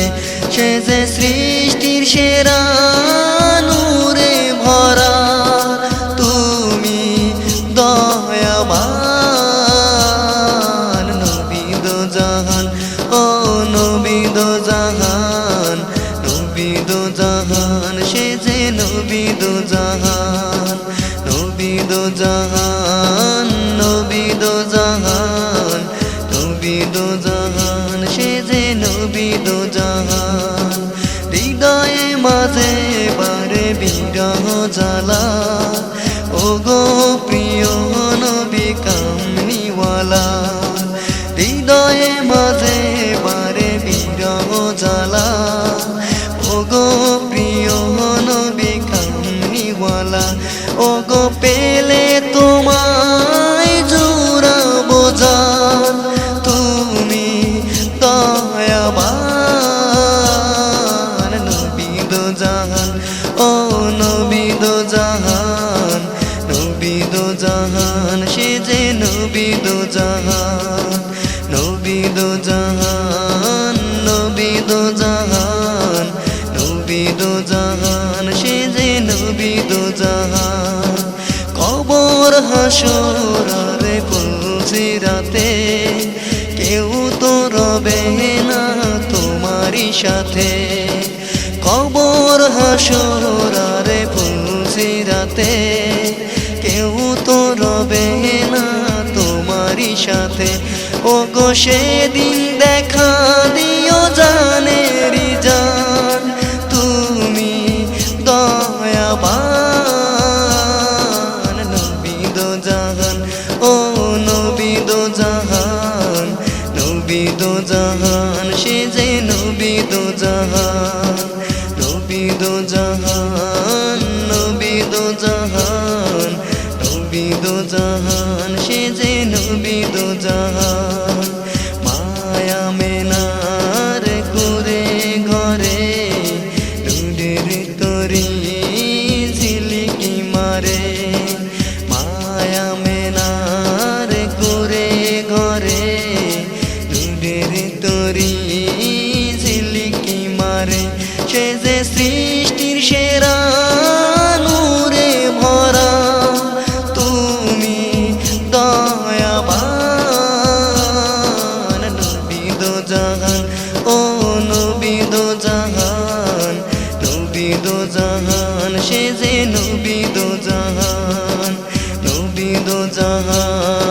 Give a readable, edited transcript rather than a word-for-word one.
মাঝে সে যে সৃষ্টির সেরা নূরে ভরা তুমি দয়াবান নবী দো জাহান ও নবী দো জাহান নবী দো জাহান সে যে নবী দো জাহান নবী দো জাহান নবী দো জাহান নবী দো জাহান সে যে নবী দো জাহান হৃদয়ে মাঝে বারে বিরহ জ্বালা ও গো প্রিয় নবী কামনিওয়ালা হৃদয়ে মাঝে বারে বিরহ জ্বালা ও গো প্রিয় নবী কামনিওয়ালা ও গো পেলে তোমায় জুড়াবো জান তুমি দয়াবান নবী দো জাহান ও নবী দো জাহান নবী দো জাহান সে যে নবী দো জাহান নবী দো জাহান নবী দো জাহান নবী দো জাহান সে যে নবী দো জাহান কবর হাসর রে ফুলসিরাতে কেউ তো রবে না তোমারই সাথে কবর হাসর রে ফুলসিরাতে কেউ তো রবে না তোমারই সাথে ও গো সেদিন দেখা দিও জানেরি জান তুমি দয়াবান নবী দো জাহান ও নবী দো জাহান নবী দো জাহান সে যে নবী দো জাহান নবী দো জাহান নবী দো জাহান নবী দো জাহান সে যে নবী দো জাহান মায়া মেনার করে ঘরে দুধের তরি ঝিলিকি মারে মায়া মেনার করে ঘরে দুধের তরি ঝিলিকি মারে সে যে সৃষ্টির সেরা নূরে ভরা তুমি দয়াবান নবী দো জাহান ও নবী দো জাহান নবী দো জাহান সে যে নবী দো জাহান নবী দো জাহান